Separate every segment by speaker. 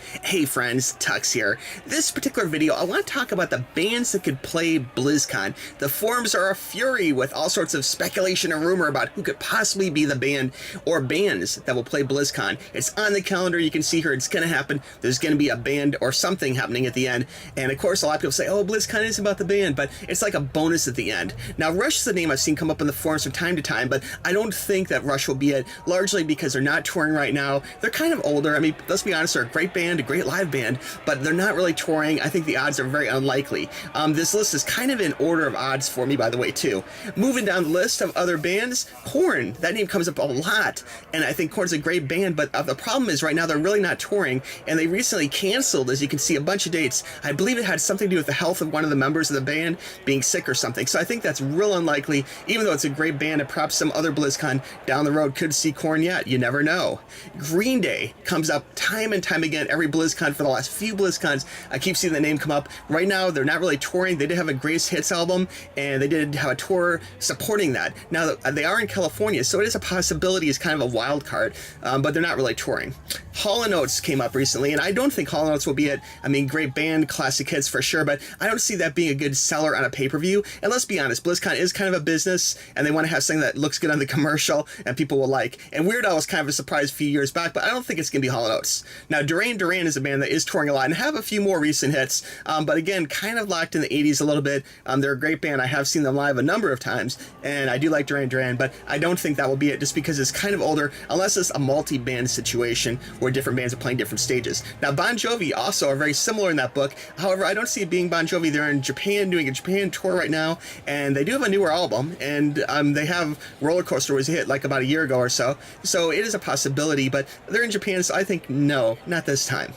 Speaker 1: Hey friends, Tuxx here. This particular video, I want to talk about the bands that could play Blizzcon. The forums are a fury with all sorts of speculation and rumor about who could possibly be the band or bands that will play Blizzcon. It's on the calendar, you can see here, it's going to happen. There's going to be a band or something happening at the end. And of course, a lot of people say, oh, Blizzcon is about the band, but it's like a bonus at the end. Now, Rush is the name I've seen come up in the forums from time to time, but I don't think that Rush will be it, largely because they're not touring right now. They're kind of older. I mean, let's be honest, they're a great band, a great live band, but they're not really touring. I think the odds are very unlikely. This list is kind of in order of odds for me, by the way, too. Moving down the list of other bands, Korn. That name comes up a lot, and I think Korn's a great band, but the problem is right now they're really not touring, and they recently canceled, as you can see, a bunch of dates. I believe it had something to do with the health of one of the members of the band being sick or something, so I think that's real unlikely, even though it's a great band, and perhaps some other BlizzCon down the road could see Korn yet. You never know. Green Day comes up time and time again every BlizzCon for the last few BlizzCons. I keep seeing the name come up. Right now, they're not really touring. They did have a Greatest Hits album, and they did have a tour supporting that. Now, they are in California, so it is a possibility. It's kind of a wild card, but they're not really touring. Hall & Oates came up recently, and I don't think Hall & Oates will be it. I mean, great band, classic hits for sure, but I don't see that being a good seller on a pay-per-view. And let's be honest, BlizzCon is kind of a business, and they want to have something that looks good on the commercial and people will like. And Weird Al was kind of a surprise a few years back, but I don't think it's going to be Hall & Oates. Now, Duran Duran is a band that is touring a lot and have a few more recent hits, but again, kind of locked in the 80s a little bit. They're a great band. I have seen them live a number of times, and I do like Duran Duran, but I don't think that will be it just because it's kind of older, unless it's a multi-band situation where different bands are playing different stages. Now, Bon Jovi also are very similar in that book. However, I don't see it being Bon Jovi. They're in Japan, doing a Japan tour right now, and they do have a newer album, and they have Roller Coaster was a hit like about a year ago or so, so it is a possibility, but they're in Japan, so I think no, not this time.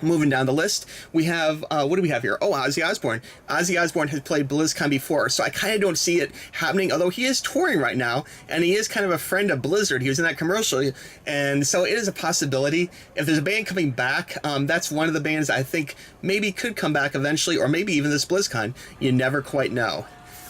Speaker 1: Moving down the list, we have, what do we have here? Oh, Ozzy Osbourne. Ozzy Osbourne has played BlizzCon before, so I kind of don't see it happening, although he is touring right now, and he is kind of a friend of Blizzard. He was in that commercial, and so it is a possibility. If there's a band coming back, that's one of the bands I think maybe could come back eventually, or maybe even this BlizzCon. You never quite know.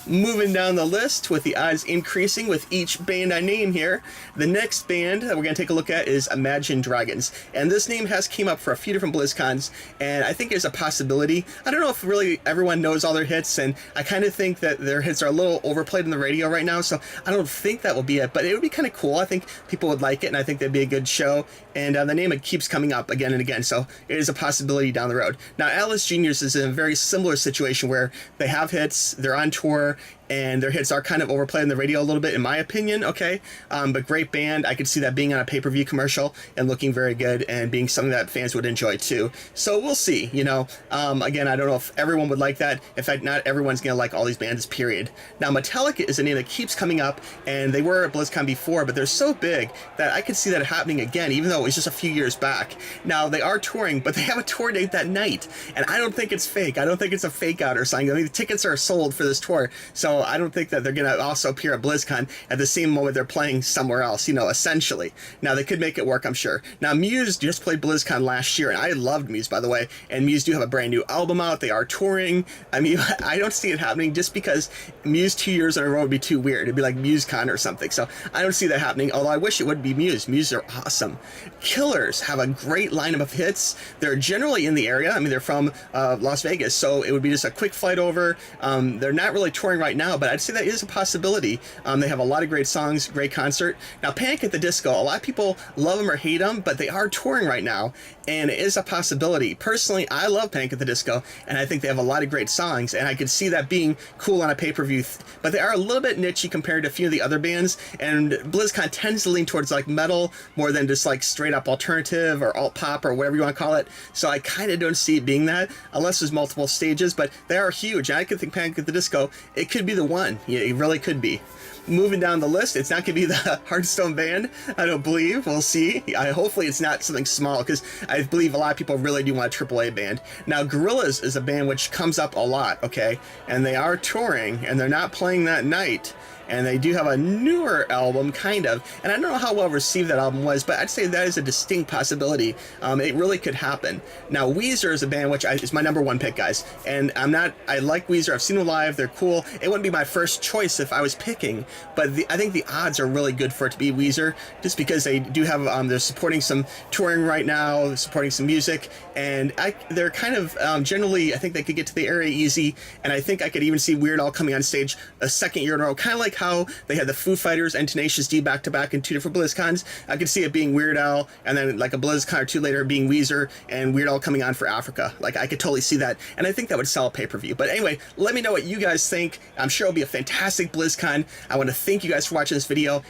Speaker 1: Moving down the list with the odds increasing with each band I name here, the next band that we're going to take a look at is Imagine Dragons. And this name has came up for a few different BlizzCons, and I think there's a possibility. I don't know if really everyone knows all their hits, and I kind of think that their hits are a little overplayed on the radio right now, so I don't think that will be it, but it would be kind of cool. I think people would like it, and I think that'd be a good show, and the name it keeps coming up again and again, so it is a possibility down the road. Now, Alice Juniors is in a very similar situation where they have hits, they're on tour, and their hits are kind of overplayed on the radio a little bit, in my opinion, okay? But great band. I could see that being on a pay-per-view commercial and looking very good and being something that fans would enjoy too. So we'll see, you know. Again, I don't know if everyone would like that. In fact, not everyone's going to like all these bands, period. Now, Metallica is a name that keeps coming up, and they were at BlizzCon before, but they're so big that I could see that happening again, even though it was just a few years back. Now, they are touring, but they have a tour date that night, and I don't think it's fake. I don't think it's a fake out or something. I mean, the tickets are sold for this tour, so I don't think that they're going to also appear at BlizzCon at the same moment they're playing somewhere else, you know, essentially. Now, they could make it work, I'm sure. Now, Muse just played BlizzCon last year, and I loved Muse, by the way, and Muse do have a brand new album out. They are touring. I mean, I don't see it happening just because Muse 2 years in a row would be too weird. It'd be like MuseCon or something, so I don't see that happening, although I wish it would be Muse. Muse are awesome. Killers have a great lineup of hits. They're generally in the area. I mean, they're from Las Vegas, so it would be just a quick flight over. They're not really touring right now, but I'd say that is a possibility. They have a lot of great songs, great concert. Now, Panic at the Disco, a lot of people love them or hate them, but they are touring right now, and it is a possibility. Personally, I love Panic at the Disco, and I think they have a lot of great songs, and I could see that being cool on a pay-per-view, but they are a little bit niche compared to a few of the other bands, and BlizzCon tends to lean towards like metal more than just like straight up alternative or alt pop or whatever you want to call it, so I kind of don't see it being that unless there's multiple stages, but they are huge, and I could think Panic at the Disco, it could be the one. Yeah, it really could be. Moving down the list, it's not going to be the Hearthstone band, I don't believe. We'll see. Hopefully it's not something small, because I believe a lot of people really do want a AAA band. Now, Gorillaz is a band which comes up a lot, okay? And they are touring, and they're not playing that night. And they do have a newer album, kind of. And I don't know how well received that album was, but I'd say that is a distinct possibility. It really could happen. Now, Weezer is a band which is my number one pick, guys. And I like Weezer. I've seen them live. They're cool. It wouldn't be my first choice if I was picking. but I think the odds are really good for it to be Weezer, just because they do have they're supporting some touring right now, supporting some music, and they're kind of generally, I think they could get to the area easy, and I think I could even see Weird Al coming on stage a second year in a row, kind of like how they had the Foo Fighters and Tenacious D back to back in 2 different BlizzCons. I could see it being Weird Al, and then like a BlizzCon or 2 later being Weezer and Weird Al coming on for Africa. Like, I could totally see that, and I think that would sell a pay-per-view. But anyway, let me know what you guys think. I'm sure it'll be a fantastic BlizzCon. I want to thank you guys for watching this video.